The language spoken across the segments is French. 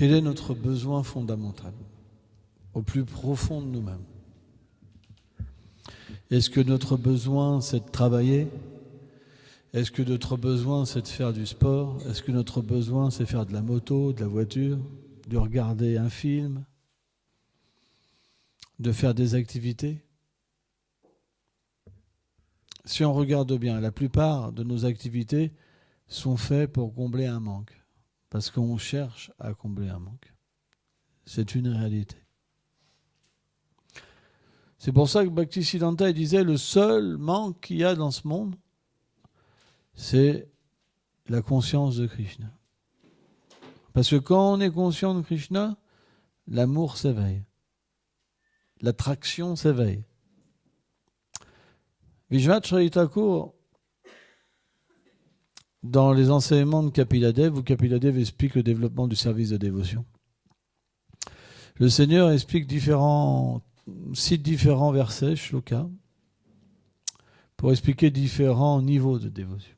Quel est notre besoin fondamental, au plus profond de nous-mêmes? Est-ce que notre besoin, c'est de travailler? Est-ce que notre besoin, c'est de faire du sport? Est-ce que notre besoin, c'est de faire de la moto, de la voiture, de regarder un film, de faire des activités? Si on regarde bien, la plupart de nos activités sont faites pour combler un manque, parce qu'on cherche à combler un manque. C'est une réalité. C'est pour ça que Bhaktisiddhanta disait le seul manque qu'il y a dans ce monde, c'est la conscience de Krishna. Parce que quand on est conscient de Krishna, l'amour s'éveille. L'attraction s'éveille. Vishwanath Chaitra Thakur, dans les enseignements de Kapila-dev, où Kapila-dev explique le développement du service de dévotion, le Seigneur explique cite différents versets, shlokas, pour expliquer différents niveaux de dévotion.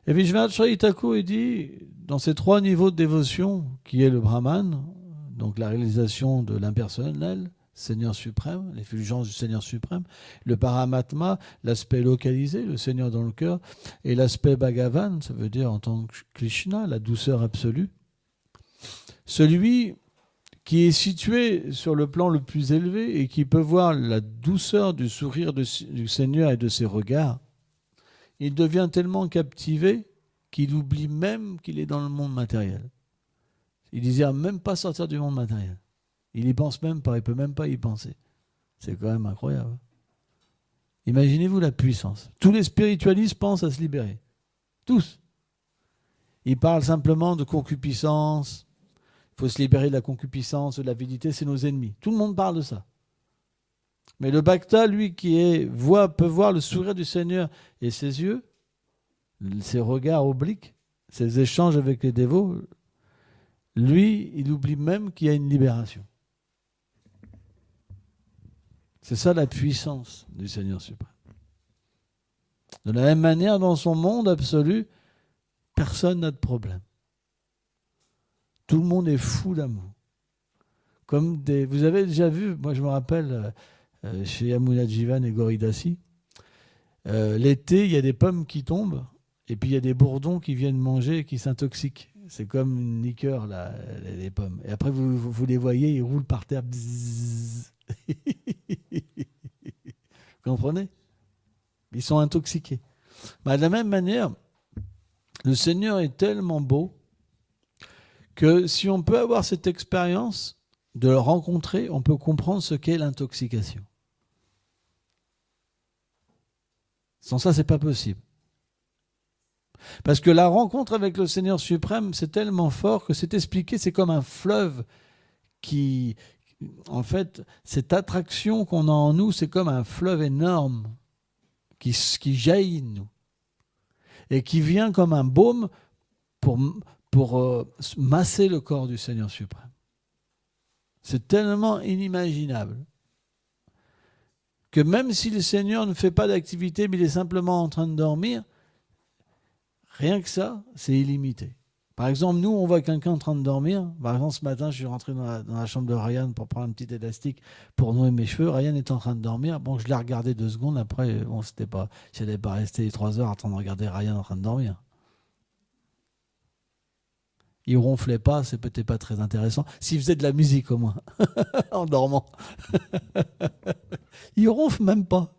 Et Vishwanath Chaitra Thakur dit, dans ces 3 niveaux de dévotion, qui est le Brahman, donc la réalisation de l'impersonnel, Seigneur suprême, l'effulgence du Seigneur suprême, le Paramatma, l'aspect localisé, le Seigneur dans le cœur, et l'aspect Bhagavan, ça veut dire en tant que Krishna, la douceur absolue. Celui qui est situé sur le plan le plus élevé et qui peut voir la douceur du sourire du Seigneur et de ses regards, il devient tellement captivé qu'il oublie même qu'il est dans le monde matériel. Il ne désire même pas sortir du monde matériel. Il n'y pense même pas, il ne peut même pas y penser. C'est quand même incroyable. Imaginez-vous la puissance. Tous les spiritualistes pensent à se libérer. Tous. Ils parlent simplement de concupiscence. Il faut se libérer de la concupiscence, de l'avidité, c'est nos ennemis. Tout le monde parle de ça. Mais le bhakta, lui, peut voir le sourire du Seigneur et ses yeux, ses regards obliques, ses échanges avec les dévots, lui, il oublie même qu'il y a une libération. C'est ça la puissance du Seigneur suprême. De la même manière, dans son monde absolu, personne n'a de problème. Tout le monde est fou d'amour. Vous avez déjà vu, moi je me rappelle, chez Yamuna Jivan et Goridasi, l'été, il y a des pommes qui tombent, et puis il y a des bourdons qui viennent manger et qui s'intoxiquent. C'est comme une liqueur, là, les pommes. Et après, vous les voyez, ils roulent par terre. Bzzz. Vous comprenez? Ils sont intoxiqués. De la même manière, le Seigneur est tellement beau que si on peut avoir cette expérience de le rencontrer, on peut comprendre ce qu'est l'intoxication. Sans ça, c'est pas possible. Parce que la rencontre avec le Seigneur suprême, c'est tellement fort que c'est expliqué, c'est comme un fleuve qui... En fait, cette attraction qu'on a en nous, c'est comme un fleuve énorme qui jaillit de nous et qui vient comme un baume pour masser le corps du Seigneur suprême. C'est tellement inimaginable que même si le Seigneur ne fait pas d'activité, mais il est simplement en train de dormir, rien que ça, c'est illimité. Par exemple, nous, on voit quelqu'un en train de dormir. Par exemple, ce matin, je suis rentré dans la chambre de Ryan pour prendre un petit élastique pour nouer mes cheveux. Ryan est en train de dormir. Bon, je l'ai regardé 2 secondes. Après, bon, je n'allais pas rester 3 heures en train de regarder Ryan en train de dormir. Il ronflait pas, c'est peut-être pas très intéressant. S'il faisait de la musique au moins, en dormant. Il ronfle même pas.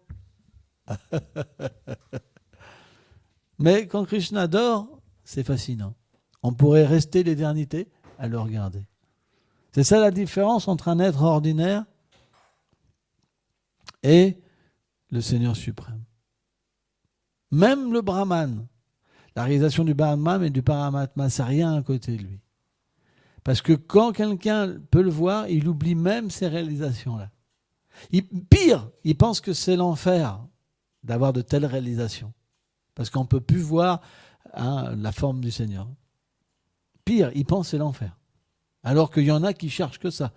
Mais quand Krishna dort, c'est fascinant. On pourrait rester l'éternité à le regarder. C'est ça la différence entre un être ordinaire et le Seigneur suprême. Même le Brahman, la réalisation du Brahman et du Paramatma, c'est rien à côté de lui. Parce que quand quelqu'un peut le voir, il oublie même ces réalisations-là. Pire, il pense que c'est l'enfer d'avoir de telles réalisations. Parce qu'on ne peut plus voir la forme du Seigneur. Pire, ils pensent que c'est l'enfer. Alors qu'il y en a qui cherchent que ça,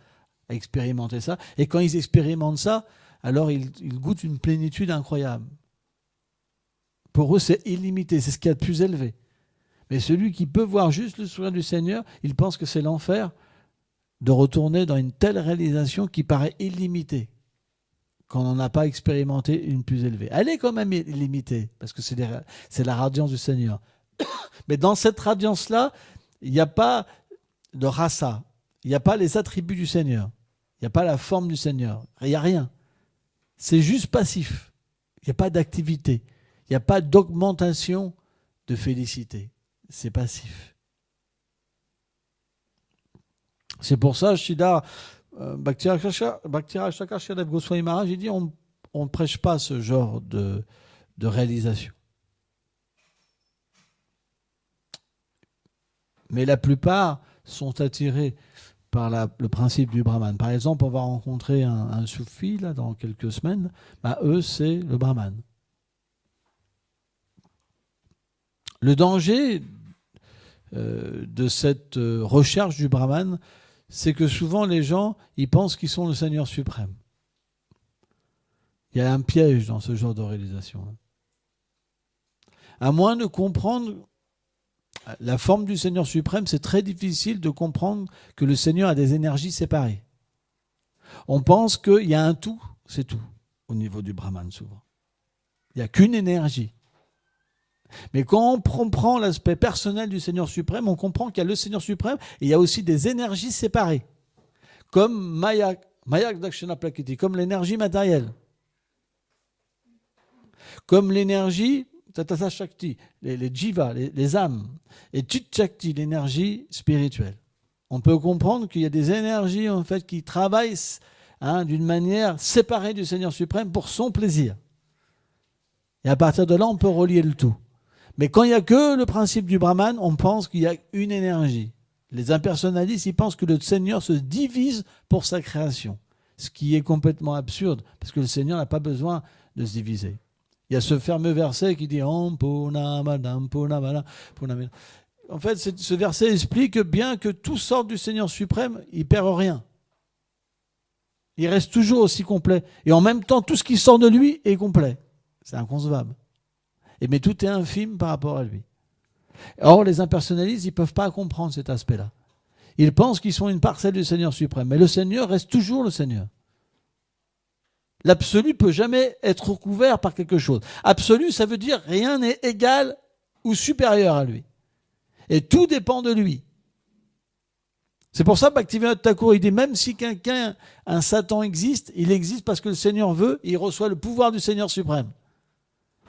à expérimenter ça. Et quand ils expérimentent ça, alors ils goûtent une plénitude incroyable. Pour eux, c'est illimité, c'est ce qu'il y a de plus élevé. Mais celui qui peut voir juste le sourire du Seigneur, il pense que c'est l'enfer de retourner dans une telle réalisation qui paraît illimitée quand on n'a pas expérimenté une plus élevée. Elle est quand même illimitée, parce que c'est la radiance du Seigneur. Mais dans cette radiance-là, il n'y a pas de rasa, il n'y a pas les attributs du Seigneur, il n'y a pas la forme du Seigneur, il n'y a rien. C'est juste passif, il n'y a pas d'activité, il n'y a pas d'augmentation de félicité, c'est passif. C'est pour ça, Sridhar Bhaktiraj Thakur Sridhar Goswami Maharaj, il dit on ne prêche pas ce genre de réalisation. Mais la plupart sont attirés par le principe du Brahman. Par exemple, on va rencontrer un soufi là, dans quelques semaines. Eux, c'est le Brahman. Le danger de cette recherche du Brahman, c'est que souvent les gens, ils pensent qu'ils sont le Seigneur suprême. Il y a un piège dans ce genre de réalisation. À moins de comprendre la forme du Seigneur suprême, c'est très difficile de comprendre que le Seigneur a des énergies séparées. On pense qu'il y a un tout, c'est tout, au niveau du Brahman souvent. Il n'y a qu'une énergie. Mais quand on comprend l'aspect personnel du Seigneur suprême, on comprend qu'il y a le Seigneur suprême et il y a aussi des énergies séparées. Comme Mayak Dakshina Prakriti, comme l'énergie matérielle. Comme l'énergie Tatasa Shakti, les jivas, les âmes. Et Chit Shakti, l'énergie spirituelle. On peut comprendre qu'il y a des énergies en fait qui travaillent d'une manière séparée du Seigneur suprême pour son plaisir. Et à partir de là, on peut relier le tout. Mais quand il n'y a que le principe du Brahman, on pense qu'il y a une énergie. Les impersonnalistes, ils pensent que le Seigneur se divise pour sa création. Ce qui est complètement absurde, parce que le Seigneur n'a pas besoin de se diviser. Il y a ce fameux verset qui dit en fait, ce verset explique que bien que tout sorte du Seigneur suprême, il ne perd rien. Il reste toujours aussi complet. Et en même temps, tout ce qui sort de lui est complet. C'est inconcevable. Mais tout est infime par rapport à lui. Or, les impersonnalistes, ils ne peuvent pas comprendre cet aspect-là. Ils pensent qu'ils sont une parcelle du Seigneur suprême. Mais le Seigneur reste toujours le Seigneur. L'absolu ne peut jamais être recouvert par quelque chose. Absolu, ça veut dire rien n'est égal ou supérieur à lui. Et tout dépend de lui. C'est pour ça que Bhaktivinoda Thakur, il dit, même si quelqu'un, un Satan existe, il existe parce que le Seigneur veut, et il reçoit le pouvoir du Seigneur suprême.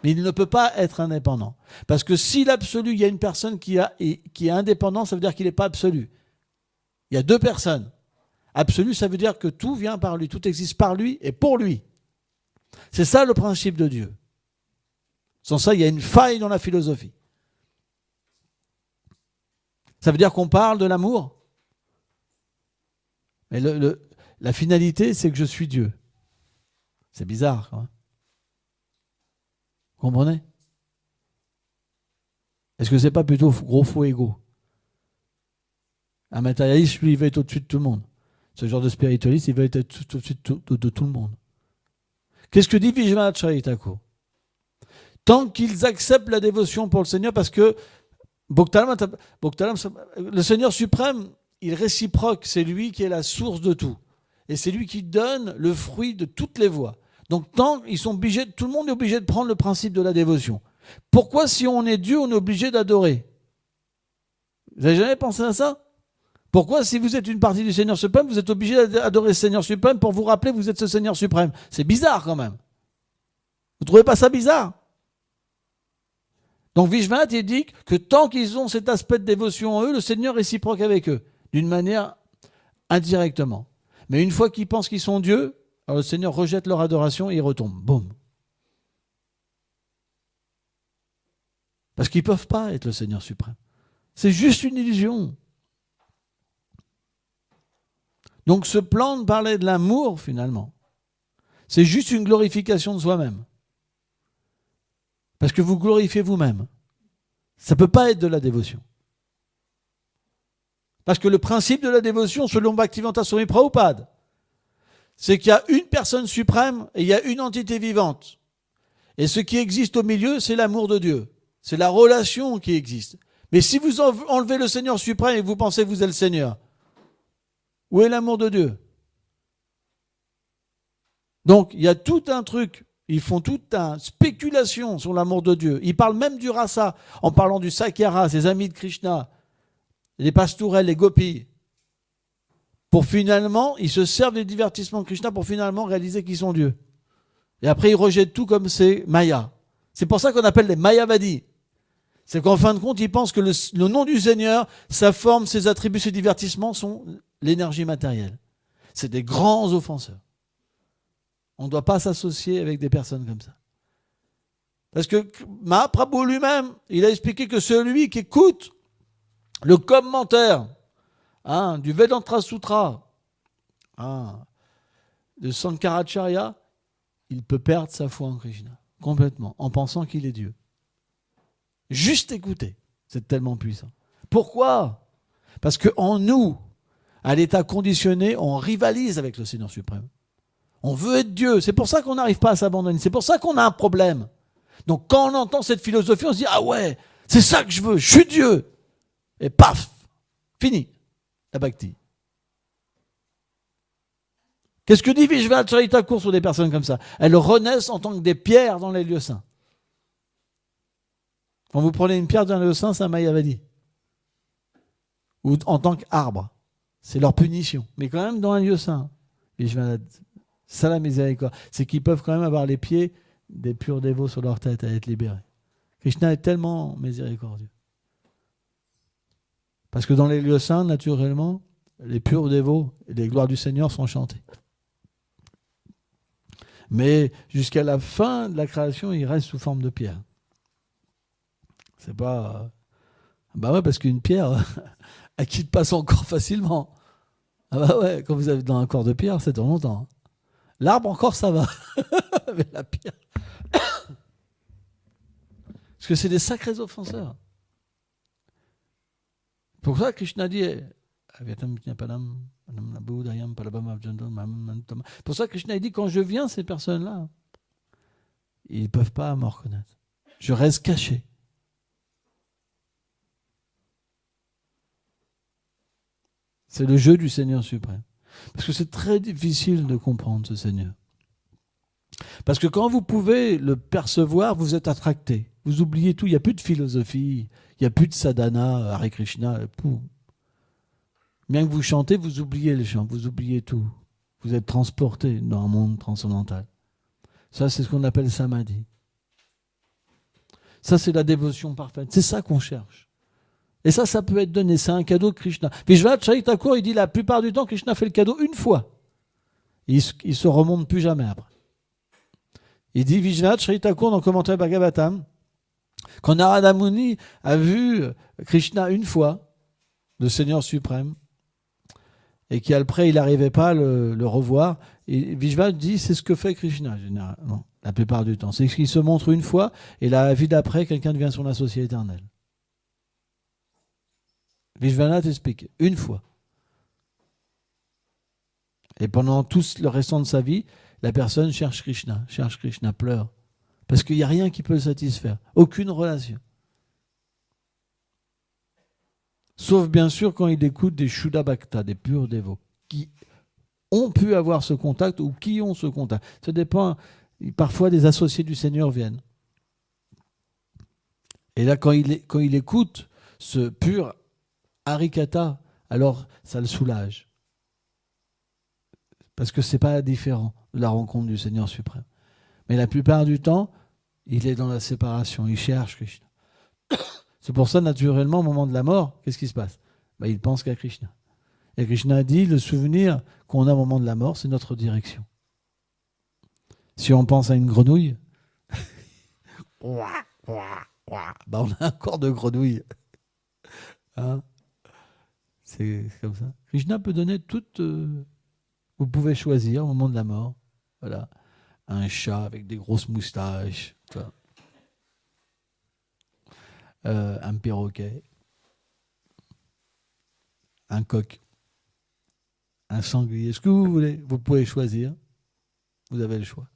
Mais il ne peut pas être indépendant. Parce que si l'absolu, il y a une personne qui est indépendante, ça veut dire qu'il n'est pas absolu. Il y a deux personnes. Absolu, ça veut dire que tout vient par lui, tout existe par lui et pour lui. C'est ça le principe de Dieu. Sans ça, il y a une faille dans la philosophie. Ça veut dire qu'on parle de l'amour. Mais la finalité, c'est que je suis Dieu. C'est bizarre, quand même. Vous comprenez? Est-ce que c'est pas plutôt gros faux égo? Un matérialiste, lui, il va être au-dessus de tout le monde. Ce genre de spiritualiste, il va être au-dessus de tout le monde. Qu'est-ce que dit Vishwanath Chaitanya Thakur? Tant qu'ils acceptent la dévotion pour le Seigneur, parce que le Seigneur suprême, il réciproque, c'est lui qui est la source de tout. Et c'est lui qui donne le fruit de toutes les voies. Donc ils sont obligés, tout le monde est obligé de prendre le principe de la dévotion. Pourquoi, si on est Dieu, on est obligé d'adorer? Vous n'avez jamais pensé à ça? Pourquoi, si vous êtes une partie du Seigneur suprême, vous êtes obligé d'adorer le Seigneur suprême pour vous rappeler que vous êtes ce Seigneur suprême? C'est bizarre quand même. Vous ne trouvez pas ça bizarre? Donc Vishwanath, il dit que tant qu'ils ont cet aspect de dévotion en eux, le Seigneur réciproque avec eux, d'une manière indirectement. Mais une fois qu'ils pensent qu'ils sont Dieu, alors le Seigneur rejette leur adoration et ils retombent. Boum. Parce qu'ils ne peuvent pas être le Seigneur suprême. C'est juste une illusion. Donc ce plan de parler de l'amour, finalement, c'est juste une glorification de soi-même. Parce que vous glorifiez vous-même. Ça ne peut pas être de la dévotion. Parce que le principe de la dévotion, selon Bhaktivedanta Swami Prabhupada, c'est qu'il y a une personne suprême et il y a une entité vivante. Et ce qui existe au milieu, c'est l'amour de Dieu. C'est la relation qui existe. Mais si vous enlevez le Seigneur suprême et que vous pensez que vous êtes le Seigneur, où est l'amour de Dieu? Donc, il y a tout un truc. Ils font toute une spéculation sur l'amour de Dieu. Ils parlent même du rasa, en parlant du Sakyara, ses amis de Krishna, les pastourelles, les gopis. Pour finalement, ils se servent des divertissements de Krishna pour finalement réaliser qu'ils sont Dieu. Et après, ils rejettent tout comme c'est Maya. C'est pour ça qu'on appelle les Mayavadis. C'est qu'en fin de compte, ils pensent que le nom du Seigneur, sa forme, ses attributs, ses divertissements sont l'énergie matérielle. C'est des grands offenseurs. On ne doit pas s'associer avec des personnes comme ça. Parce que Mahaprabhu lui-même, il a expliqué que celui qui écoute le commentaire du Vedanta Sutra de Sankaracharya, il peut perdre sa foi en Krishna, complètement, en pensant qu'il est Dieu. Juste écouter, c'est tellement puissant. Pourquoi? Parce qu'en nous, à l'état conditionné, on rivalise avec le Seigneur suprême. On veut être Dieu. C'est pour ça qu'on n'arrive pas à s'abandonner. C'est pour ça qu'on a un problème. Donc quand on entend cette philosophie, on se dit « Ah ouais, c'est ça que je veux, je suis Dieu !» Et paf, fini, la bhakti. Qu'est-ce que dit Vishvacharita Thakur sur des personnes comme ça? Elles renaissent en tant que des pierres dans les lieux saints. Quand vous prenez une pierre dans les lieux saints, c'est un Mayavadi. Ou en tant qu'arbre. C'est leur punition. Mais quand même dans un lieu saint. Ça, la miséricorde, c'est qu'ils peuvent quand même avoir les pieds des purs dévots sur leur tête à être libérés. Krishna est tellement miséricordieux. Parce que dans les lieux saints, naturellement, les purs dévots et les gloires du Seigneur sont chantées. Mais jusqu'à la fin de la création, ils restent sous forme de pierre. C'est pas... Bah ouais, parce qu'une pierre, elle quitte pas son corps facilement. Ah bah ouais, quand vous avez dans un corps de pierre, c'est dans longtemps. L'arbre encore ça va, mais la pierre. Parce que c'est des sacrés offenseurs. Pour ça Krishna dit, pour ça Krishna dit, quand je viens, ces personnes-là, ils ne peuvent pas me reconnaître. Je reste caché. C'est le jeu du Seigneur suprême. Parce que c'est très difficile de comprendre ce Seigneur. Parce que quand vous pouvez le percevoir, vous êtes attracté. Vous oubliez tout. Il n'y a plus de philosophie. Il n'y a plus de sadhana, Hare Krishna. Bien que vous chantez, vous oubliez les chants. Vous oubliez tout. Vous êtes transporté dans un monde transcendantal. Ça, c'est ce qu'on appelle samadhi. Ça, c'est la dévotion parfaite. C'est ça qu'on cherche. Et ça peut être donné. C'est un cadeau de Krishna. Vishvacharita Thakur, il dit la plupart du temps, Krishna fait le cadeau une fois. Il ne se remonte plus jamais après. Il dit Vishvacharita Thakur dans le commentaire Bhagavatam, quand Narada Muni a vu Krishna une fois, le Seigneur suprême, et qu'après il n'arrivait pas à le revoir, et Vishva dit c'est ce que fait Krishna généralement, la plupart du temps. C'est qu'il se montre une fois, et la vie d'après, quelqu'un devient son associé éternel. Vishvanath explique, une fois. Et pendant tout le restant de sa vie, la personne cherche Krishna, pleure. Parce qu'il n'y a rien qui peut le satisfaire. Aucune relation. Sauf bien sûr quand il écoute des Shuddha Bhakta, des purs dévots, qui ont pu avoir ce contact ou qui ont ce contact. Ça dépend. Parfois des associés du Seigneur viennent. Et là, quand il écoute ce pur Harikatha, alors ça le soulage. Parce que ce n'est pas différent de la rencontre du Seigneur suprême. Mais la plupart du temps, il est dans la séparation, il cherche Krishna. C'est pour ça, naturellement, au moment de la mort, qu'est-ce qui se passe? Il pense qu'à Krishna. Et Krishna a dit, le souvenir qu'on a au moment de la mort, c'est notre direction. Si on pense à une grenouille, on a un corps de grenouille. Hein? C'est comme ça. Krishna peut donner toute... vous pouvez choisir au moment de la mort. Voilà. Un chat avec des grosses moustaches. Un perroquet. Un coq. Un sanglier. Ce que vous voulez. Vous pouvez choisir. Vous avez le choix.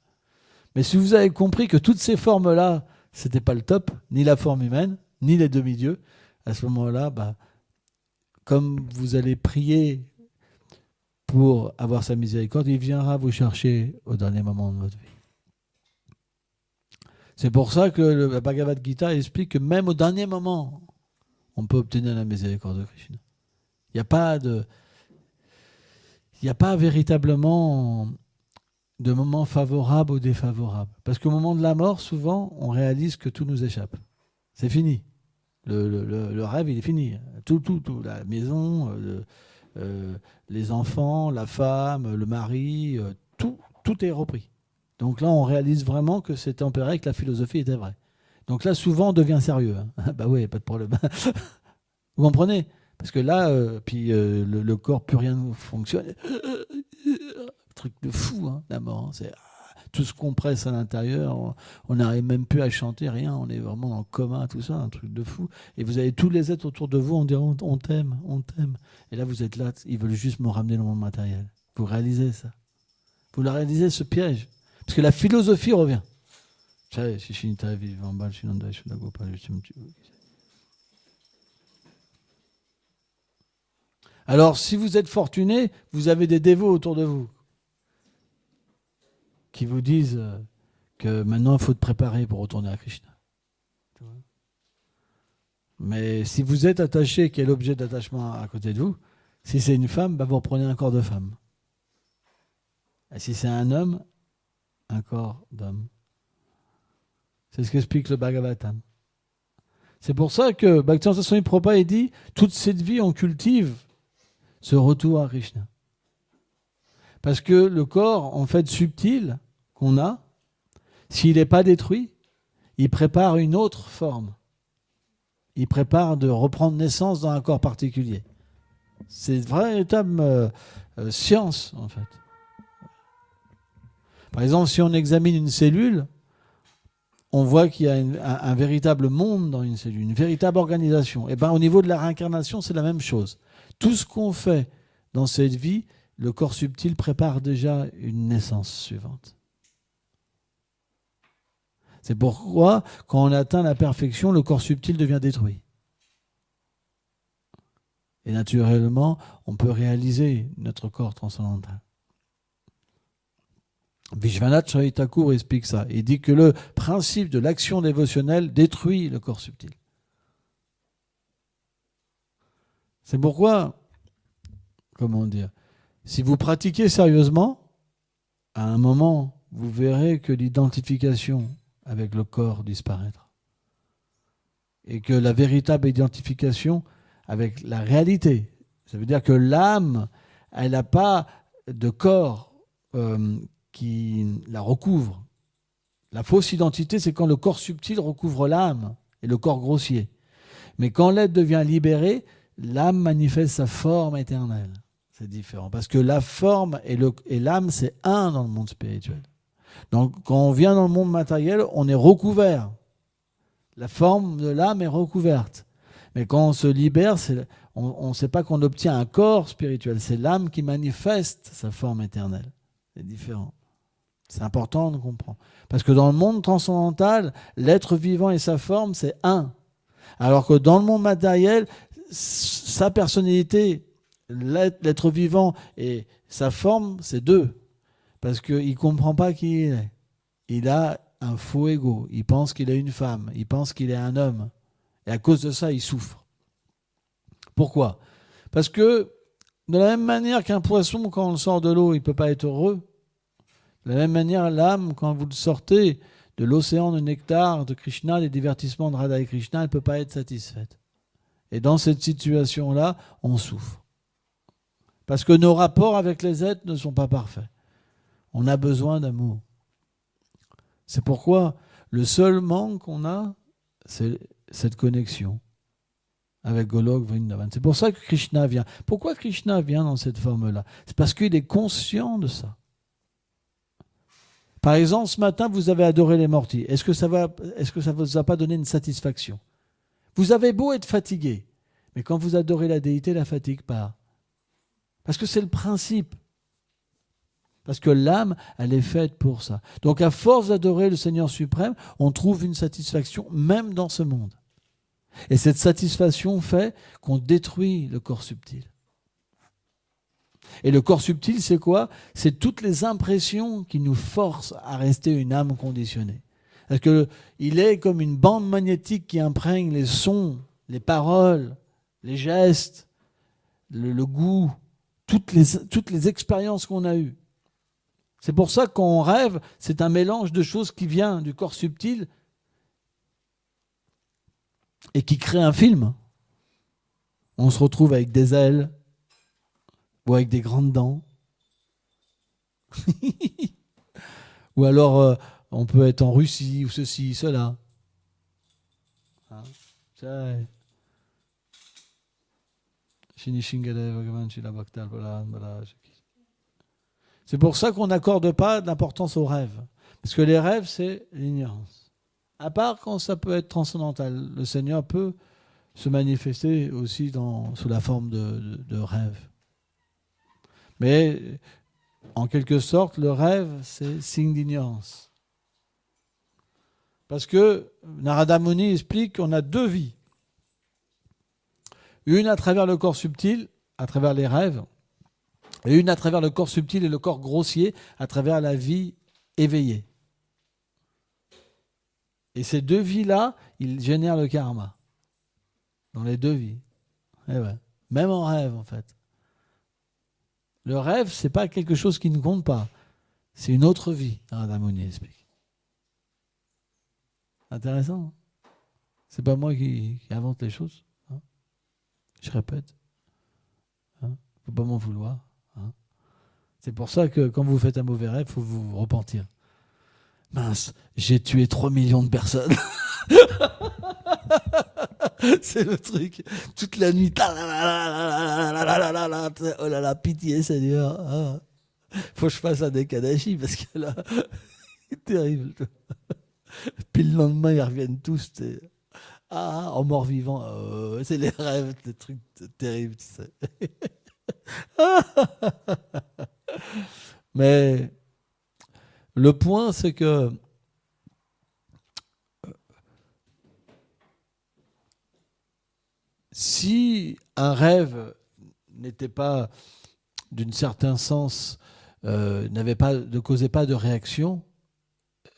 Mais si vous avez compris que toutes ces formes-là, c'était pas le top, ni la forme humaine, ni les demi-dieux, à ce moment-là, comme vous allez prier pour avoir sa miséricorde, il viendra vous chercher au dernier moment de votre vie. C'est pour ça que le Bhagavad Gita explique que même au dernier moment, on peut obtenir la miséricorde de Krishna. Il n'y a pas véritablement de moment favorable ou défavorable. Parce qu'au moment de la mort, souvent, on réalise que tout nous échappe. C'est fini. Le rêve, il est fini. Tout. La maison, les enfants, la femme, le mari, tout est repris. Donc là, on réalise vraiment que c'est tempéré, que la philosophie était vraie. Donc là, souvent, on devient sérieux. Bah oui, pas de problème. Vous comprenez ? Parce que là, le corps, plus rien ne fonctionne. Truc de fou, la mort. C'est tout se compresse à l'intérieur. On n'arrive même plus à chanter, rien. On est vraiment dans le coma, tout ça, un truc de fou. Et vous avez tous les êtres autour de vous, on dirait on t'aime, on t'aime. Et là, vous êtes là, ils veulent juste me ramener dans le monde matériel. Vous réalisez ça ? Vous la réalisez, ce piège ? Parce que la philosophie revient. Alors, si vous êtes fortuné, vous avez des dévots autour de vous qui vous disent que maintenant, il faut te préparer pour retourner à Krishna. Mais si vous êtes attaché, quel objet d'attachement à côté de vous, si c'est une femme, vous reprenez un corps de femme. Et si c'est un homme, un corps d'homme. C'est ce qu'explique le Bhagavatam. C'est pour ça que Bhaktivinoda Swami Prabhupada dit toute cette vie on cultive ce retour à Krishna. Parce que le corps, en fait, subtil qu'on a, s'il n'est pas détruit, il prépare une autre forme. Il prépare de reprendre naissance dans un corps particulier. C'est une véritable science, en fait. Par exemple, si on examine une cellule, on voit qu'il y a un véritable monde dans une cellule, une véritable organisation. Et au niveau de la réincarnation, c'est la même chose. Tout ce qu'on fait dans cette vie, le corps subtil prépare déjà une naissance suivante. C'est pourquoi, quand on atteint la perfection, le corps subtil devient détruit. Et naturellement, on peut réaliser notre corps transcendantal. Vishwanath Chaitanya Thakur explique ça. Il dit que le principe de l'action dévotionnelle détruit le corps subtil. C'est pourquoi, si vous pratiquez sérieusement, à un moment, vous verrez que l'identification avec le corps disparaîtra. Et que la véritable identification avec la réalité, ça veut dire que l'âme, elle n'a pas de corps qui la recouvre. La fausse identité, c'est quand le corps subtil recouvre l'âme et le corps grossier. Mais quand l'être devient libéré, l'âme manifeste sa forme éternelle. C'est différent. Parce que la forme et l'âme, c'est un dans le monde spirituel. Donc, quand on vient dans le monde matériel, on est recouvert. La forme de l'âme est recouverte. Mais quand on se libère, on ne sait pas qu'on obtient un corps spirituel. C'est l'âme qui manifeste sa forme éternelle. C'est différent. C'est important de comprendre. Parce que dans le monde transcendantal, l'être vivant et sa forme, c'est un. Alors que dans le monde matériel, sa personnalité, l'être vivant et sa forme, c'est deux. Parce qu'il ne comprend pas qui il est. Il a un faux ego. Il pense qu'il est une femme. Il pense qu'il est un homme. Et à cause de ça, il souffre. Pourquoi ? Parce que de la même manière qu'un poisson, quand on le sort de l'eau, il ne peut pas être heureux. De la même manière, l'âme, quand vous le sortez de l'océan de nectar de Krishna, des divertissements de Radha et Krishna, elle ne peut pas être satisfaite. Et dans cette situation-là, on souffre. Parce que nos rapports avec les êtres ne sont pas parfaits. On a besoin d'amour. C'est pourquoi le seul manque qu'on a, c'est cette connexion avec Golok Vrindavan. C'est pour ça que Krishna vient. Pourquoi Krishna vient dans cette forme-là ? C'est parce qu'il est conscient de ça. Par exemple, ce matin, vous avez adoré les mortiers. Est-ce que ça ne vous a pas donné une satisfaction ? Vous avez beau être fatigué, mais quand vous adorez la déité, la fatigue part. Parce que c'est le principe. Parce que l'âme, elle est faite pour ça. Donc à force d'adorer le Seigneur suprême, on trouve une satisfaction même dans ce monde. Et cette satisfaction fait qu'on détruit le corps subtil. Et le corps subtil, c'est quoi? C'est toutes les impressions qui nous forcent à rester une âme conditionnée. Parce qu'il est comme une bande magnétique qui imprègne les sons, les paroles, les gestes, le goût, toutes les expériences qu'on a eues. C'est pour ça qu'on rêve, c'est un mélange de choses qui vient du corps subtil et qui crée un film. On se retrouve avec des ailes ou avec des grandes dents. Ou alors on peut être en Russie ou ceci, cela. Hein? C'est pour ça qu'on n'accorde pas d'importance aux rêves. Parce que les rêves, c'est l'ignorance. À part quand ça peut être transcendantal. Le Seigneur peut se manifester aussi sous la forme de rêve. Mais en quelque sorte, le rêve, c'est signe d'ignorance. Parce que Narada Muni explique qu'on a deux vies. Une à travers le corps subtil, à travers les rêves, et une à travers le corps subtil et le corps grossier, à travers la vie éveillée. Et ces deux vies-là, ils génèrent le karma. Dans les deux vies. Et ouais. Même en rêve, en fait. Le rêve, c'est pas quelque chose qui ne compte pas. C'est une autre vie, Narada Muni explique. Intéressant. Hein, c'est pas moi qui invente les choses. Hein, je répète. Hein, faut pas m'en vouloir. Hein. C'est pour ça que quand vous faites un mauvais rêve, il faut vous repentir. Mince, j'ai tué 3 millions de personnes. C'est le truc. Toute la nuit. Oh là là, pitié, Seigneur. Faut que je fasse un Ekadashi parce que là, c'est terrible. Puis le lendemain, ils reviennent tous. En mort-vivant. C'est les rêves, des trucs terribles, tu sais. Mais le point, c'est que si un rêve n'était pas, d'un certain sens, ne causait pas de réaction,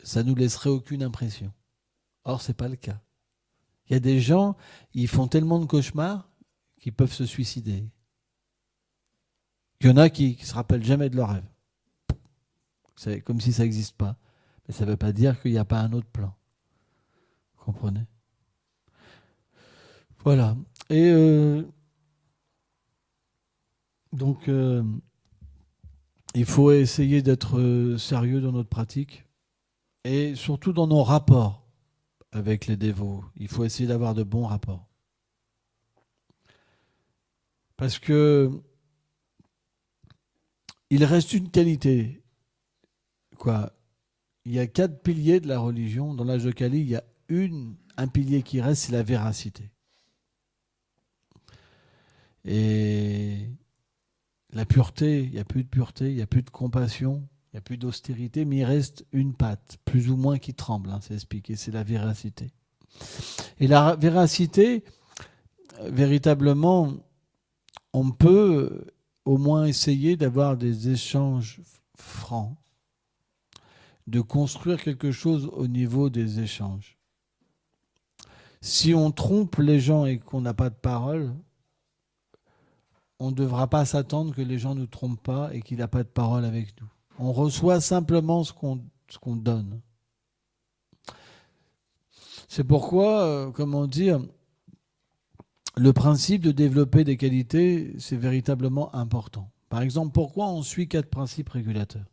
ça nous laisserait aucune impression. Or, c'est pas le cas. Il y a des gens, ils font tellement de cauchemars qu'ils peuvent se suicider. Il y en a qui se rappellent jamais de leur rêve. C'est comme si ça n'existe pas. Mais ça ne veut pas dire qu'il n'y a pas un autre plan. Vous comprenez? Voilà. Et donc, il faut essayer d'être sérieux dans notre pratique et surtout dans nos rapports avec les dévots. Il faut essayer d'avoir de bons rapports. Parce que il reste une qualité. Quoi? Il y a 4 piliers de la religion. Dans l'âge de Kali, il y a un pilier qui reste, c'est la véracité. Et la pureté, il n'y a plus de pureté, il n'y a plus de compassion, il n'y a plus d'austérité, mais il reste une patte, plus ou moins qui tremble, c'est expliqué, c'est la véracité. Et la véracité, véritablement, on peut au moins essayer d'avoir des échanges francs, de construire quelque chose au niveau des échanges. Si on trompe les gens et qu'on n'a pas de parole, on ne devra pas s'attendre que les gens ne nous trompent pas et qu'il n'y a pas de parole avec nous. On reçoit simplement ce qu'on donne. C'est pourquoi, comment dire, le principe de développer des qualités, c'est véritablement important. Par exemple, pourquoi on suit 4 principes régulateurs?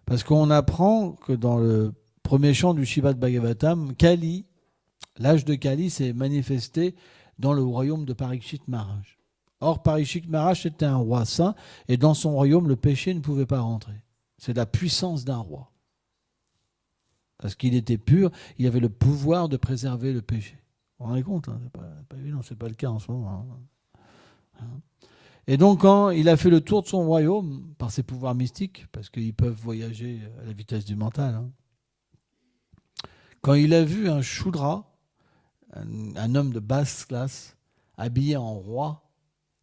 Parce qu'on apprend que dans le premier chant du Srimad Bhagavatam, Kali, l'âge de Kali s'est manifesté dans le royaume de Parikshit Maharaj. Or, Parikshit Maharaj était un roi saint, et dans son royaume, le péché ne pouvait pas rentrer. C'est la puissance d'un roi. Parce qu'il était pur, il avait le pouvoir de préserver le péché. Vous vous rendez compte, hein, c'est pas évident, c'est pas le cas en ce moment. Hein. Et donc, quand il a fait le tour de son royaume, par ses pouvoirs mystiques, parce qu'ils peuvent voyager à la vitesse du mental, hein, quand il a vu un Shudra, un homme de basse classe, habillé en roi,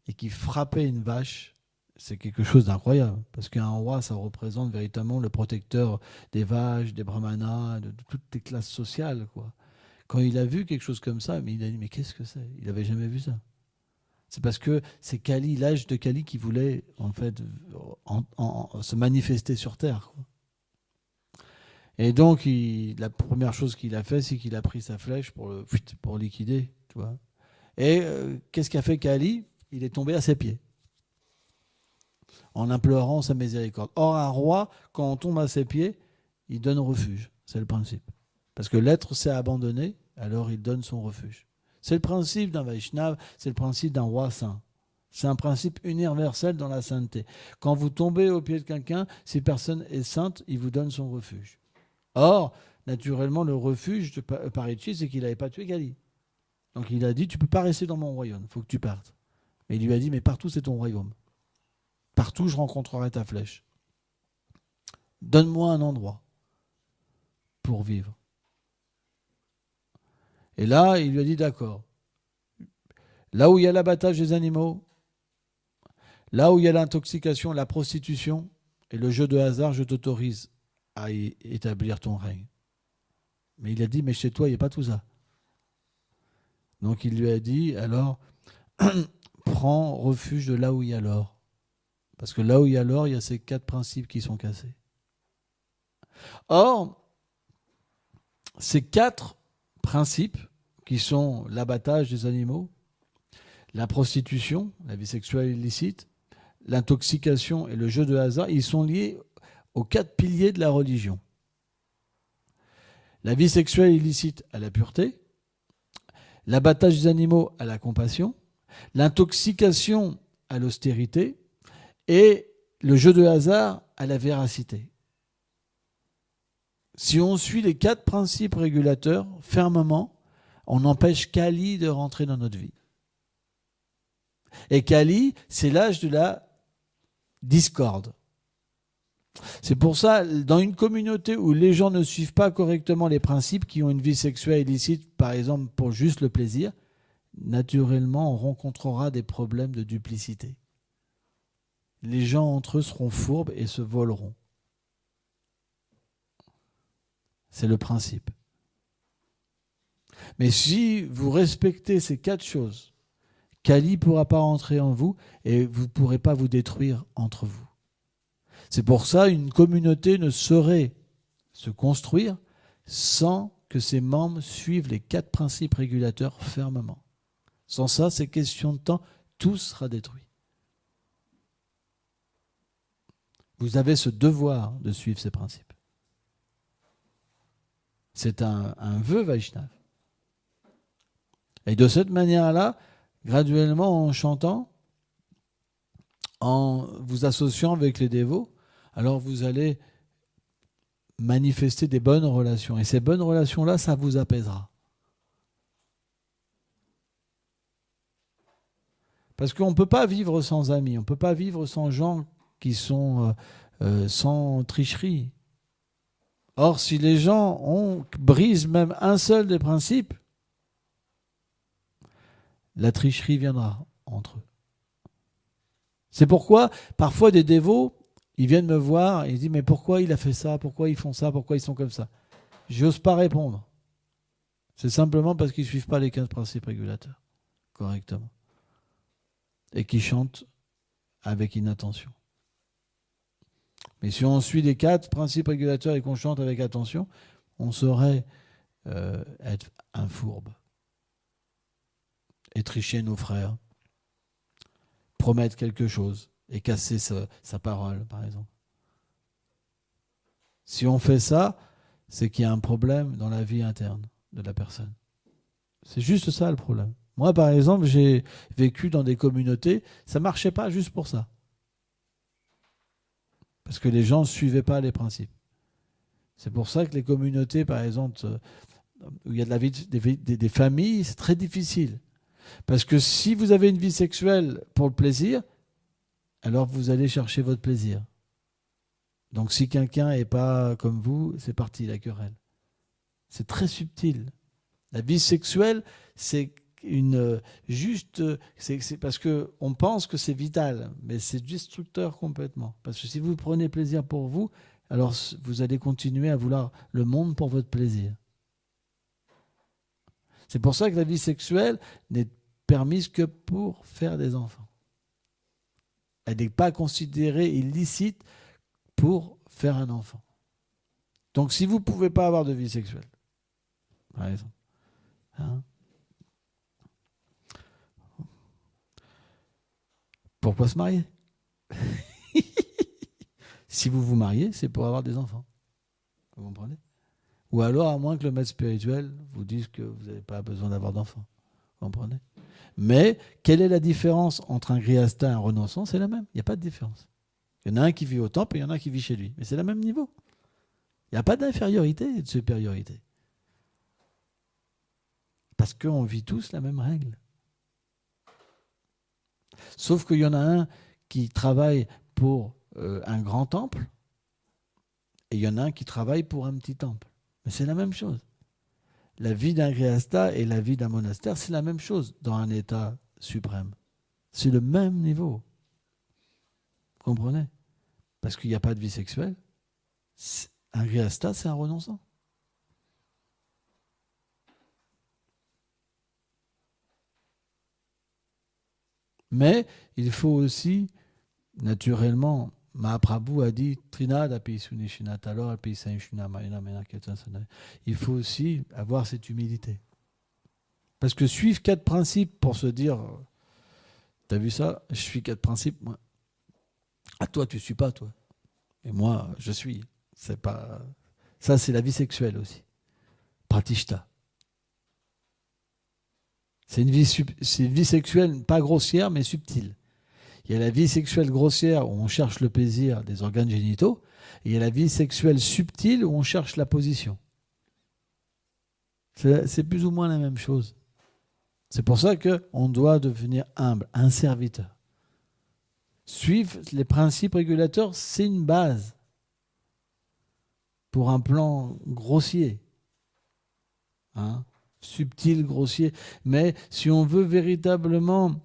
et qui frappait une vache, c'est quelque chose d'incroyable. Parce qu'un roi, ça représente véritablement le protecteur des vaches, des brahmanas, de toutes les classes sociales, quoi. Quand il a vu quelque chose comme ça, mais il a dit, mais qu'est-ce que c'est? Il n'avait jamais vu ça. C'est parce que c'est Kali, l'âge de Kali, qui voulait en fait se manifester sur Terre, quoi. Et donc, la première chose qu'il a fait, c'est qu'il a pris sa flèche pour liquider, tu vois. Et qu'est-ce qu'a fait Kali? Il est tombé à ses pieds, en implorant sa miséricorde. Or, un roi, quand on tombe à ses pieds, il donne refuge. C'est le principe. Parce que l'être s'est abandonné, alors il donne son refuge. C'est le principe d'un Vaishnava, c'est le principe d'un roi saint. C'est un principe universel dans la sainteté. Quand vous tombez au pied de quelqu'un, si personne est sainte, il vous donne son refuge. Or, naturellement, le refuge de Parichi, c'est qu'il n'avait pas tué Kali. Donc il a dit, tu ne peux pas rester dans mon royaume, il faut que tu partes. Et il lui a dit, mais partout c'est ton royaume. Partout je rencontrerai ta flèche. Donne-moi un endroit pour vivre. Et là, il lui a dit, d'accord. Là où il y a l'abattage des animaux, là où il y a l'intoxication, la prostitution et le jeu de hasard, je t'autorise à y établir ton règne. Mais il a dit, mais chez toi, il n'y a pas tout ça. Donc il lui a dit, alors, prends refuge de là où il y a l'or. Parce que là où il y a l'or, il y a ces 4 principes qui sont cassés. Or, ces 4 principes, qui sont l'abattage des animaux, la prostitution, la vie sexuelle illicite, l'intoxication et le jeu de hasard, ils sont liés aux 4 piliers de la religion. La vie sexuelle illicite à la pureté, l'abattage des animaux à la compassion, l'intoxication à l'austérité et le jeu de hasard à la véracité. Si on suit les 4 principes régulateurs fermement, on empêche Kali de rentrer dans notre vie. Et Kali, c'est l'âge de la discorde. C'est pour ça, dans une communauté où les gens ne suivent pas correctement les principes, qui ont une vie sexuelle illicite, par exemple pour juste le plaisir, naturellement, on rencontrera des problèmes de duplicité. Les gens entre eux seront fourbes et se voleront. C'est le principe. Mais si vous respectez ces 4 choses, Kali ne pourra pas rentrer en vous et vous ne pourrez pas vous détruire entre vous. C'est pour ça qu'une communauté ne saurait se construire sans que ses membres suivent les 4 principes régulateurs fermement. Sans ça, c'est question de temps, tout sera détruit. Vous avez ce devoir de suivre ces principes. C'est un vœu Vaishnava. Et de cette manière-là, graduellement, en chantant, en vous associant avec les dévots, alors vous allez manifester des bonnes relations. Et ces bonnes relations-là, ça vous apaisera. Parce qu'on ne peut pas vivre sans amis, on ne peut pas vivre sans gens qui sont sans tricherie. Or, si les gens brisent même un seul des principes, la tricherie viendra entre eux. C'est pourquoi, parfois, des dévots, ils viennent me voir et ils disent, mais pourquoi il a fait ça? Pourquoi ils font ça? Pourquoi ils sont comme ça? J'ose pas répondre. C'est simplement parce qu'ils ne suivent pas les 15 principes régulateurs correctement. Et qu'ils chantent avec inattention. Mais si on suit les 4 principes régulateurs et qu'on chante avec attention, on saurait être un fourbe. Et tricher nos frères. Promettre quelque chose et casser sa parole, par exemple. Si on fait ça, c'est qu'il y a un problème dans la vie interne de la personne. C'est juste ça le problème. Moi, par exemple, j'ai vécu dans des communautés, ça ne marchait pas juste pour ça. Parce que les gens ne suivaient pas les principes. C'est pour ça que les communautés, par exemple, où il y a de la vie, des familles, c'est très difficile. Parce que si vous avez une vie sexuelle pour le plaisir, alors vous allez chercher votre plaisir. Donc si quelqu'un n'est pas comme vous, c'est parti la querelle. C'est très subtil. La vie sexuelle, c'est c'est parce qu'on pense que c'est vital, mais c'est destructeur complètement. Parce que si vous prenez plaisir pour vous, alors vous allez continuer à vouloir le monde pour votre plaisir. C'est pour ça que la vie sexuelle n'est permise que pour faire des enfants. Elle n'est pas considérée illicite pour faire un enfant. Donc si vous ne pouvez pas avoir de vie sexuelle, par exemple, pourquoi se marier? Si vous vous mariez, c'est pour avoir des enfants. Vous comprenez? Ou alors, à moins que le maître spirituel vous dise que vous n'avez pas besoin d'avoir d'enfants. Vous comprenez? Mais, quelle est la différence entre un grihasta et un renonçant? C'est la même. Il n'y a pas de différence. Il y en a un qui vit au temple et il y en a un qui vit chez lui. Mais c'est le même niveau. Il n'y a pas d'infériorité et de supériorité. Parce qu'on vit tous la même règle. Sauf qu'il y en a un qui travaille pour un grand temple et il y en a un qui travaille pour un petit temple. Mais c'est la même chose. La vie d'un grihasta et la vie d'un monastère, c'est la même chose dans un état suprême. C'est le même niveau. Vous comprenez? Parce qu'il n'y a pas de vie sexuelle. Un grihasta, c'est un renonçant. Mais il faut aussi, naturellement, Mahaprabhu a dit il faut aussi avoir cette humilité. Parce que suivre 4 principes pour se dire t'as vu ça, je suis 4 principes, moi. Ah, toi, tu ne suis pas, toi. Et moi, je suis. C'est pas... Ça, c'est la vie sexuelle aussi. Pratishta. C'est une vie sexuelle pas grossière, mais subtile. Il y a la vie sexuelle grossière où on cherche le plaisir des organes génitaux, et il y a la vie sexuelle subtile où on cherche la position. C'est plus ou moins la même chose. C'est pour ça qu'on doit devenir humble, un serviteur. Suivre les principes régulateurs, c'est une base pour un plan grossier. Subtil, grossier. Mais si on veut véritablement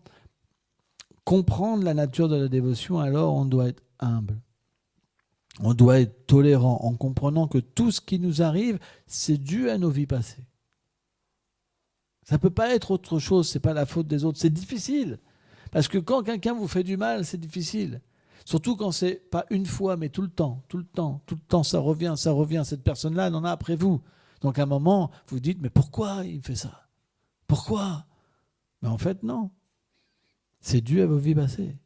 comprendre la nature de la dévotion, alors on doit être humble. On doit être tolérant en comprenant que tout ce qui nous arrive, c'est dû à nos vies passées. Ça ne peut pas être autre chose, ce n'est pas la faute des autres. C'est difficile. Parce que quand quelqu'un vous fait du mal, c'est difficile. Surtout quand ce n'est pas une fois, mais tout le temps, ça revient. Cette personne-là, elle en a après vous. Donc à un moment, vous dites, mais pourquoi il fait ça? Pourquoi? Mais en fait, non. C'est dû à vos vies passées.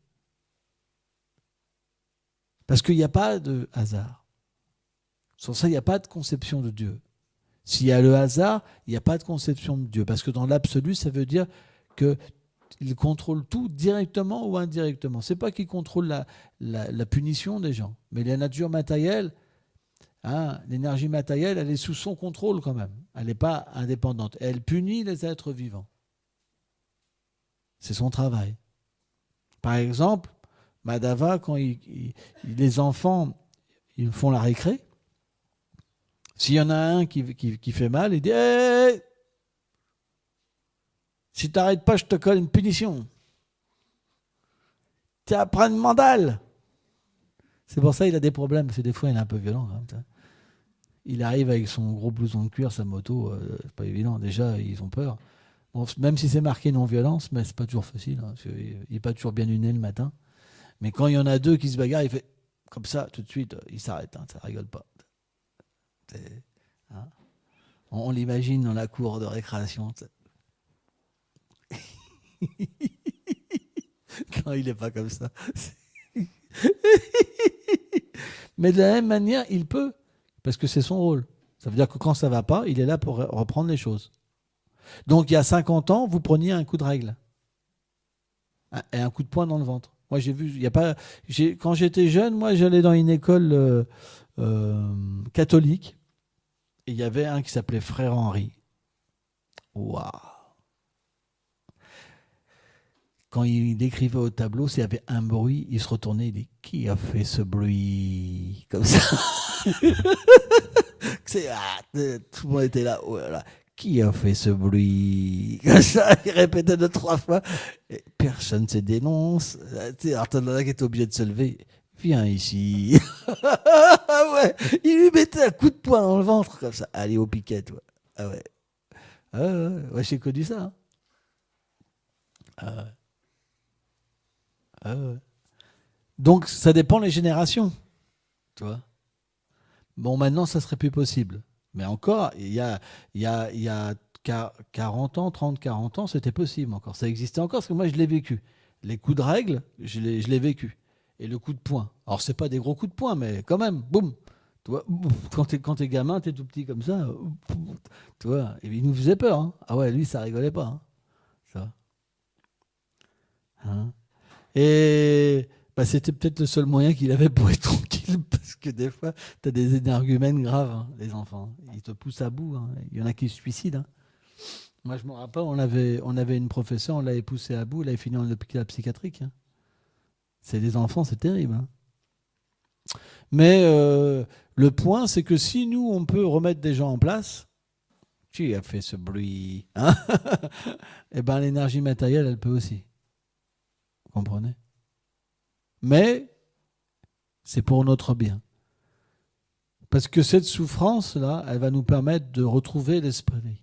Parce qu'il n'y a pas de hasard. Sur ça, il n'y a pas de conception de Dieu. S'il y a le hasard, il n'y a pas de conception de Dieu. Parce que dans l'absolu, ça veut dire qu'il contrôle tout directement ou indirectement. Ce n'est pas qu'il contrôle la punition des gens. Mais la nature matérielle, l'énergie matérielle, elle est sous son contrôle quand même. Elle n'est pas indépendante. Elle punit les êtres vivants. C'est son travail. Par exemple, Madhava, quand les enfants ils font la récré, s'il y en a un qui fait mal, il dit hey, si tu n'arrêtes pas, je te colle une punition. Tu vas prendre une mandale. C'est pour ça qu'il a des problèmes, parce que des fois il est un peu violent. Il arrive avec son gros blouson de cuir, sa moto, c'est pas évident. Déjà, ils ont peur. Bon, même si c'est marqué non-violence, mais c'est pas toujours facile. Parce qu'il n'est pas toujours bien luné le matin. Mais quand il y en a 2 qui se bagarrent, il fait comme ça, tout de suite, il s'arrête. Ça rigole pas. On l'imagine dans la cour de récréation. Quand il n'est pas comme ça. Mais de la même manière, il peut. Parce que c'est son rôle. Ça veut dire que quand ça ne va pas, il est là pour reprendre les choses. Donc, il y a 50 ans, vous preniez un coup de règle. Et un coup de poing dans le ventre. Moi, j'ai vu, quand j'étais jeune, moi, j'allais dans une école catholique. Et il y avait un qui s'appelait Frère Henri. Waouh! Quand il écrivait au tableau, s'il y avait un bruit, il se retournait, il dit « Qui a fait ce bruit ?» Comme ça. Tout le monde était là. Oh là là. Qui a fait ce bruit? Comme ça, il répétait 2-3 fois. Et personne ne se dénonce. Alors, t'en as qui est obligé de se lever. Viens ici. Ah ouais, il lui mettait un coup de poing dans le ventre, comme ça. Allez, au piquet, toi. Ah ouais. Ah ouais, j'ai connu ça. Hein. Ah ouais. Ah ouais. Donc, ça dépend des générations. Tu vois. Bon, maintenant, ça serait plus possible. Mais encore, il y a 40 ans, 30, 40 ans, c'était possible encore. Ça existait encore parce que moi, je l'ai vécu. Les coups de règle, je l'ai vécu. Et le coup de poing. Alors, c'est pas des gros coups de poing, mais quand même, boum. Tu vois, quand t'es gamin, t'es tout petit comme ça. Tu vois, et il nous faisait peur. Hein. Ah ouais, lui, ça rigolait pas. Hein. Ça. Hein. Et bah, c'était peut-être le seul moyen qu'il avait pour être tranquille, parce que des fois, tu as des énergumènes graves, hein, les enfants. Ils te poussent à bout. Hein. Il y en a qui se suicident. Hein. Moi, je me rappelle, on avait une professeure, on l'avait poussée à bout, elle avait fini en hôpital psychiatrique. Hein. C'est des enfants, c'est terrible. Hein. Mais le point, c'est que si nous, on peut remettre des gens en place, qui a fait ce bruit hein. Eh ben, l'énergie matérielle, elle peut aussi. Vous comprenez? Mais c'est pour notre bien. Parce que cette souffrance-là, elle va nous permettre de retrouver l'esprit,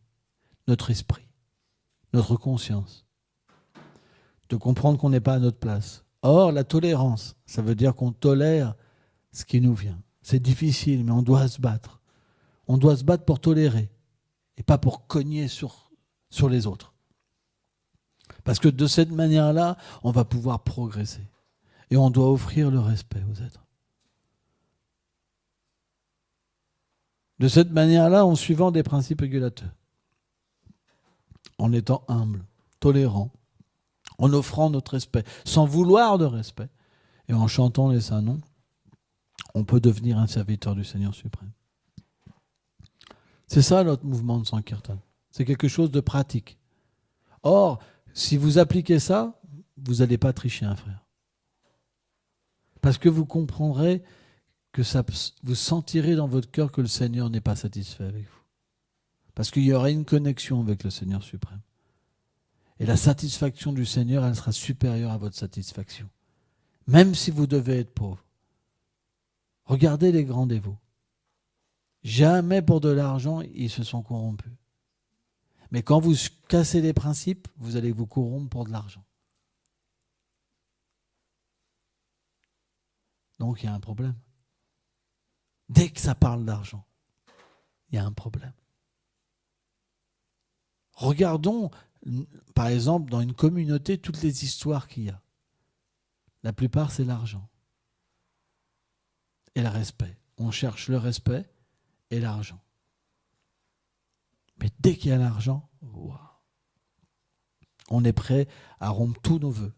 notre conscience, de comprendre qu'on n'est pas à notre place. Or, la tolérance, ça veut dire qu'on tolère ce qui nous vient. C'est difficile, mais on doit se battre. On doit se battre pour tolérer et pas pour cogner sur les autres. Parce que de cette manière-là, on va pouvoir progresser. Et on doit offrir le respect aux êtres. De cette manière-là, en suivant des principes régulateurs, en étant humble, tolérant, en offrant notre respect, sans vouloir de respect, et en chantant les saints noms, on peut devenir un serviteur du Seigneur suprême. C'est ça notre mouvement de Sankirtan. C'est quelque chose de pratique. Or, si vous appliquez ça, vous n'allez pas tricher un frère. Parce que vous comprendrez que ça, vous sentirez dans votre cœur que le Seigneur n'est pas satisfait avec vous. Parce qu'il y aura une connexion avec le Seigneur suprême. Et la satisfaction du Seigneur, elle sera supérieure à votre satisfaction. Même si vous devez être pauvre. Regardez les grands dévots. Jamais pour de l'argent, ils se sont corrompus. Mais quand vous cassez les principes, vous allez vous corrompre pour de l'argent. Donc il y a un problème. Dès que ça parle d'argent, il y a un problème. Regardons, par exemple, dans une communauté, toutes les histoires qu'il y a. La plupart, c'est l'argent. Et le respect. On cherche le respect et l'argent. Mais dès qu'il y a l'argent, wow, on est prêt à rompre tous nos vœux,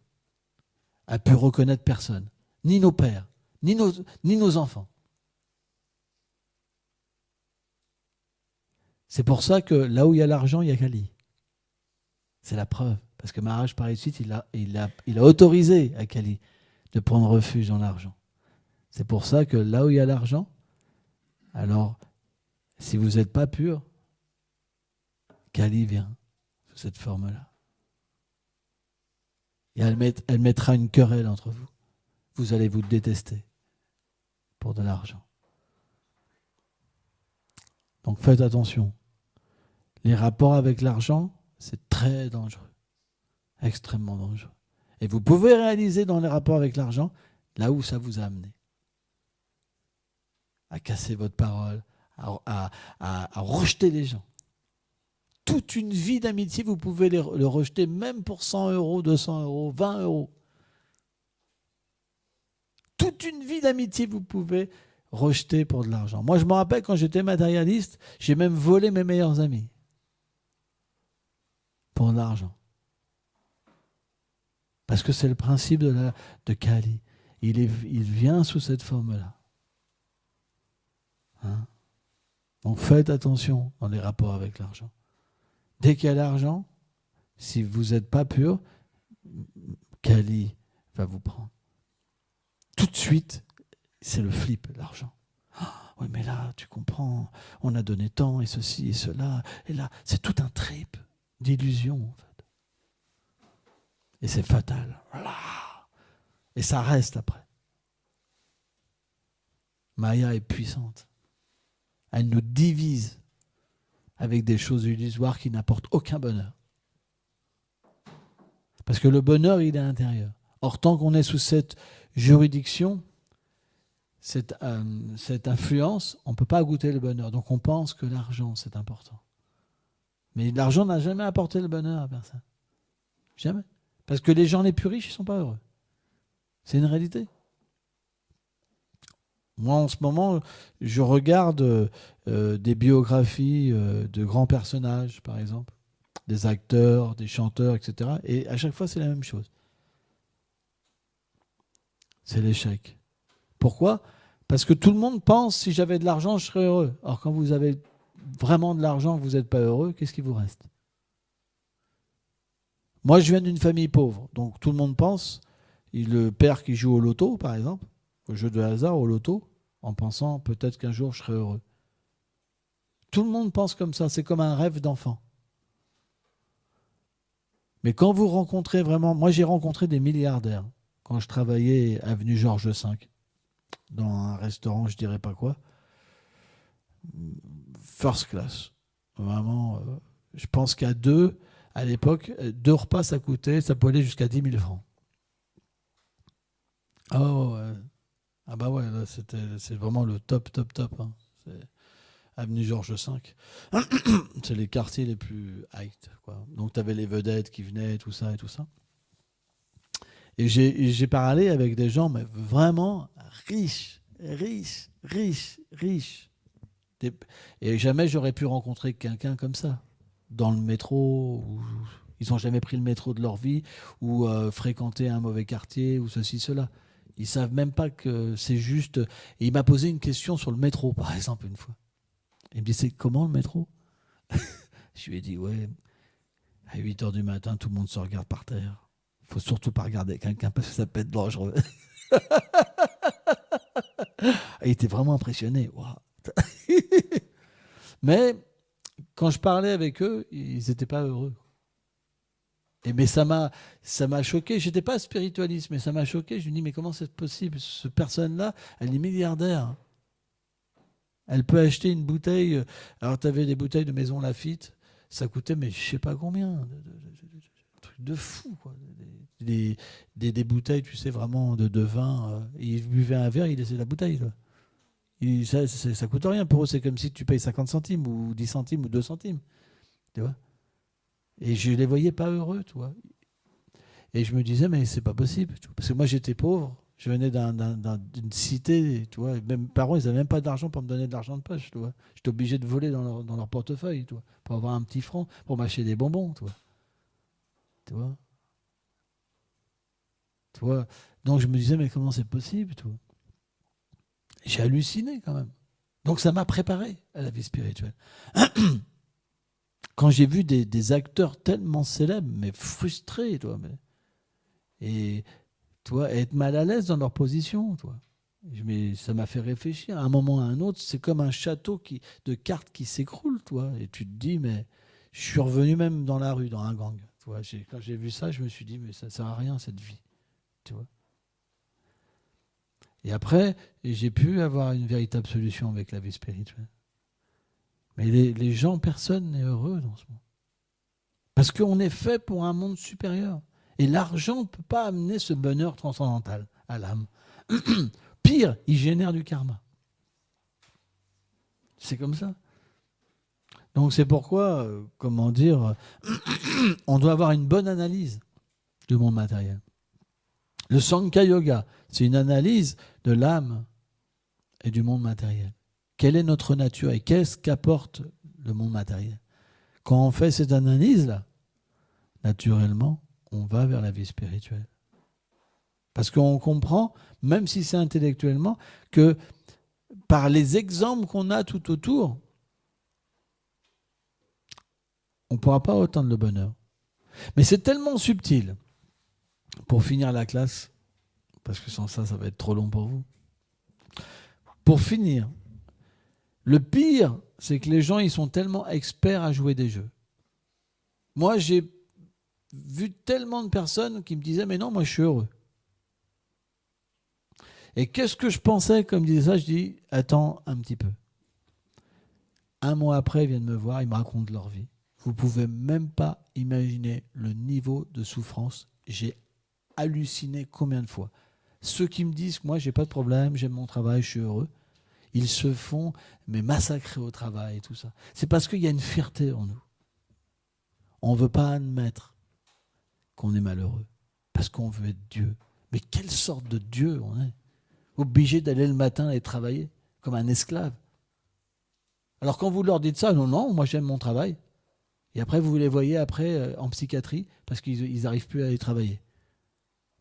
à ne plus reconnaître personne, ni nos pères, ni nos enfants. C'est pour ça que là où il y a l'argent, il y a Kali. C'est la preuve. Parce que Maharaj, par ici, il a autorisé à Kali de prendre refuge dans l'argent. C'est pour ça que là où il y a l'argent, alors, si vous n'êtes pas pur, Kali vient sous cette forme-là. Et elle mettra une querelle entre vous. Vous allez vous détester pour de l'argent. Donc faites attention. Les rapports avec l'argent, c'est très dangereux. Extrêmement dangereux. Et vous pouvez réaliser dans les rapports avec l'argent là où ça vous a amené. À casser votre parole, à rejeter les gens. Toute une vie d'amitié, vous pouvez le rejeter même pour 100 €, 200 €, 20 €. Toute une vie d'amitié, vous pouvez rejeter pour de l'argent. Moi, je me rappelle quand j'étais matérialiste, j'ai même volé mes meilleurs amis. Pour de l'argent. Parce que c'est le principe de Kali. Il vient sous cette forme-là. Hein? Donc faites attention dans les rapports avec l'argent. Dès qu'il y a l'argent, si vous n'êtes pas pur, Kali va vous prendre. Tout de suite, c'est le flip, l'argent. Oui, mais là, tu comprends, on a donné tant et ceci et cela. Et là, c'est tout un trip d'illusion, en fait. Et c'est fatal. Voilà. Et ça reste après. Maya est puissante. Elle nous divise avec des choses illusoires qui n'apportent aucun bonheur. Parce que le bonheur, il est à l'intérieur. Or, tant qu'on est sous cette juridiction, cette influence, on ne peut pas goûter le bonheur. Donc on pense que l'argent, c'est important. Mais l'argent n'a jamais apporté le bonheur à personne. Jamais. Parce que les gens les plus riches, ils ne sont pas heureux. C'est une réalité. Moi, en ce moment, je regarde des biographies de grands personnages, par exemple, des acteurs, des chanteurs, etc. Et à chaque fois, c'est la même chose. C'est l'échec. Pourquoi ? Parce que tout le monde pense, si j'avais de l'argent, je serais heureux. Or, quand vous avez vraiment de l'argent, que vous n'êtes pas heureux, qu'est-ce qui vous reste ? Moi, je viens d'une famille pauvre. Donc, tout le monde pense, le père qui joue au loto, par exemple, au jeu de hasard, au loto, en pensant peut-être qu'un jour, je serai heureux. Tout le monde pense comme ça. C'est comme un rêve d'enfant. Mais quand vous rencontrez vraiment... Moi, j'ai rencontré des milliardaires quand je travaillais avenue Georges V, dans un restaurant, je dirais pas quoi, first class. Vraiment, je pense qu'à deux, à l'époque, 2 repas, ça peut aller jusqu'à 10 000 francs. Ah ouais. Ah bah ouais, là, c'est vraiment le top. Hein. C'est avenue Georges V. C'est les quartiers les plus high, quoi. Donc tu avais les vedettes qui venaient, tout ça. Et j'ai parlé avec des gens, mais vraiment riches. Et jamais j'aurais pu rencontrer quelqu'un comme ça. Dans le métro, ils n'ont jamais pris le métro de leur vie, ou fréquenté un mauvais quartier, ou ceci, cela. Ils ne savent même pas que c'est juste... Et il m'a posé une question sur le métro, par exemple, une fois. Il me dit, c'est comment le métro ? Je lui ai dit, ouais, à 8h du matin, tout le monde se regarde par terre. Il ne faut surtout pas regarder quelqu'un parce que ça peut être dangereux. Il était vraiment impressionné. Wow. Mais quand je parlais avec eux, ils n'étaient pas heureux. Mais ça m'a choqué. Je n'étais pas spiritualiste, mais ça m'a choqué. Je me dis, mais comment c'est possible ? Cette personne-là, elle est milliardaire. Elle peut acheter une bouteille. Alors, tu avais des bouteilles de Maison Lafite. Ça coûtait, mais je ne sais pas combien. Truc de fou, quoi. Des bouteilles, tu sais, vraiment de vin. Ils buvaient un verre, ils laissaient la bouteille. Là. Ça coûte rien. Pour eux, c'est comme si tu payes 50 centimes, ou 10 centimes, ou 2 centimes. Tu vois ? Et je ne les voyais pas heureux, tu vois. Et je me disais, mais c'est pas possible. Parce que moi, j'étais pauvre. Je venais d'une cité, tu vois. Même mes parents, ils n'avaient même pas d'argent pour me donner de l'argent de poche, tu vois. J'étais obligé de voler dans leur portefeuille, tu vois, pour avoir un petit franc, pour m'acheter des bonbons, tu vois. Tu vois. Donc je me disais, mais comment c'est possible, tu vois. J'ai halluciné quand même. Donc ça m'a préparé à la vie spirituelle. Quand j'ai vu des acteurs tellement célèbres, mais frustrés, tu vois, et tu vois, être mal à l'aise dans leur position, tu vois. Mais ça m'a fait réfléchir. À un moment ou à un autre, c'est comme un château de cartes qui s'écroule, tu vois. Et tu te dis, mais je suis revenu même dans la rue, dans un gang. Tu vois, quand j'ai vu ça, je me suis dit, mais ça ne sert à rien, cette vie. Tu vois. Et après, j'ai pu avoir une véritable solution avec la vie spirituelle. Mais les gens, personne n'est heureux dans ce monde. Parce qu'on est fait pour un monde supérieur. Et l'argent ne peut pas amener ce bonheur transcendantal à l'âme. Pire, il génère du karma. C'est comme ça. Donc c'est pourquoi, on doit avoir une bonne analyse du monde matériel. Le Sankhya Yoga, c'est une analyse de l'âme et du monde matériel. Quelle est notre nature et qu'est-ce qu'apporte le monde matériel ? Quand on fait cette analyse-là, naturellement, on va vers la vie spirituelle. Parce qu'on comprend, même si c'est intellectuellement, que par les exemples qu'on a tout autour, on ne pourra pas atteindre le bonheur. Mais c'est tellement subtil, pour finir la classe, parce que sans ça, ça va être trop long pour vous. Pour finir, Le pire, c'est que les gens, ils sont tellement experts à jouer des jeux. Moi, j'ai vu tellement de personnes qui me disaient « Mais non, moi, je suis heureux. » Et qu'est-ce que je pensais comme disait ça? Je dis « Attends un petit peu. » Un mois après, ils viennent me voir, ils me racontent leur vie. Vous ne pouvez même pas imaginer le niveau de souffrance. J'ai halluciné combien de fois. Ceux qui me disent que moi, j'ai pas de problème, j'aime mon travail, je suis heureux, ils se font massacrer au travail et tout ça. C'est parce qu'il y a une fierté en nous. On ne veut pas admettre qu'on est malheureux, parce qu'on veut être Dieu. Mais quelle sorte de Dieu on est? Obligé d'aller le matin et travailler, comme un esclave. Alors quand vous leur dites ça, non, non, moi j'aime mon travail. Et après, vous les voyez après en psychiatrie, parce qu'ils n'arrivent plus à aller travailler.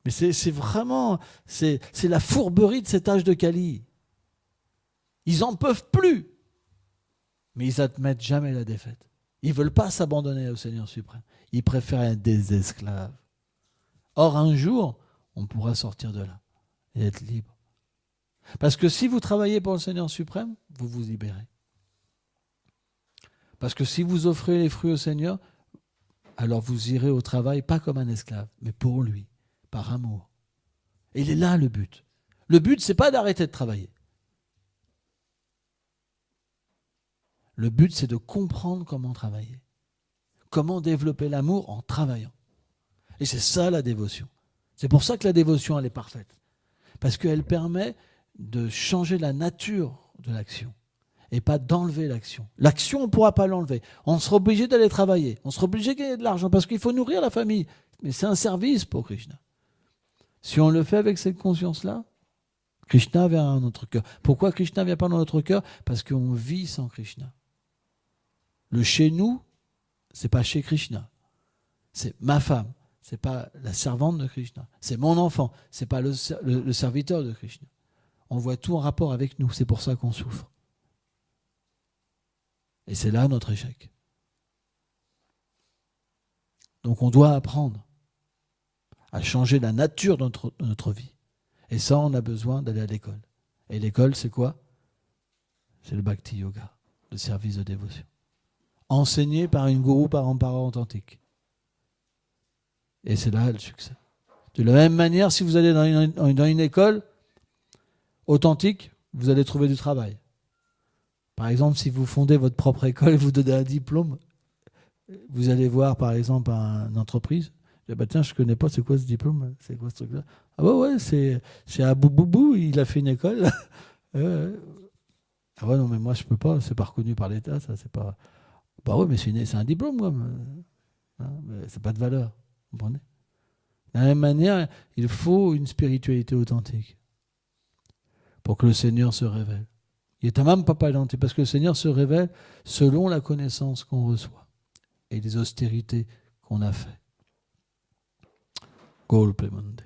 Mais c'est vraiment, c'est la fourberie de cet âge de Cali. Ils n'en peuvent plus. Mais ils n'admettent jamais la défaite. Ils ne veulent pas s'abandonner au Seigneur suprême. Ils préfèrent être des esclaves. Or, un jour, on pourra sortir de là et être libre. Parce que si vous travaillez pour le Seigneur suprême, vous vous libérez. Parce que si vous offrez les fruits au Seigneur, alors vous irez au travail pas comme un esclave, mais pour lui, par amour. Et il est là le but. Le but, c'est pas d'arrêter de travailler. Le but, c'est de comprendre comment travailler. Comment développer l'amour en travaillant. Et c'est ça la dévotion. C'est pour ça que la dévotion, elle est parfaite. Parce qu'elle permet de changer la nature de l'action et pas d'enlever l'action. L'action, on ne pourra pas l'enlever. On sera obligé d'aller travailler. On sera obligé de gagner de l'argent parce qu'il faut nourrir la famille. Mais c'est un service pour Krishna. Si on le fait avec cette conscience-là, Krishna vient dans notre cœur. Pourquoi Krishna ne vient pas dans notre cœur? Parce qu'on vit sans Krishna. Le chez nous, c'est pas chez Krishna. C'est ma femme. C'est pas la servante de Krishna. C'est mon enfant. C'est pas le serviteur de Krishna. On voit tout en rapport avec nous. C'est pour ça qu'on souffre. Et c'est là notre échec. Donc on doit apprendre à changer la nature de notre vie. Et ça, on a besoin d'aller à l'école. Et l'école, c'est quoi? C'est le Bhakti Yoga, le service de dévotion. Enseigné par une gourou par un parent authentique. Et c'est là le succès. De la même manière, si vous allez dans une école authentique, vous allez trouver du travail. Par exemple, si vous fondez votre propre école et vous donnez un diplôme, vous allez voir, par exemple, une entreprise. Tiens, je ne connais pas, c'est quoi ce diplôme? C'est quoi ce truc-là? Ah ouais, c'est Abou Boubou, il a fait une école. Ah ouais, non, mais moi, je ne peux pas, c'est pas reconnu par l'État, ça, c'est pas... Bah ouais, mais c'est un diplôme, moi. Mais c'est pas de valeur, vous comprenez? De la même manière, il faut une spiritualité authentique pour que le Seigneur se révèle. Il est tamam papa identité, parce que le Seigneur se révèle selon la connaissance qu'on reçoit et les austérités qu'on a fait. Golpe Monday.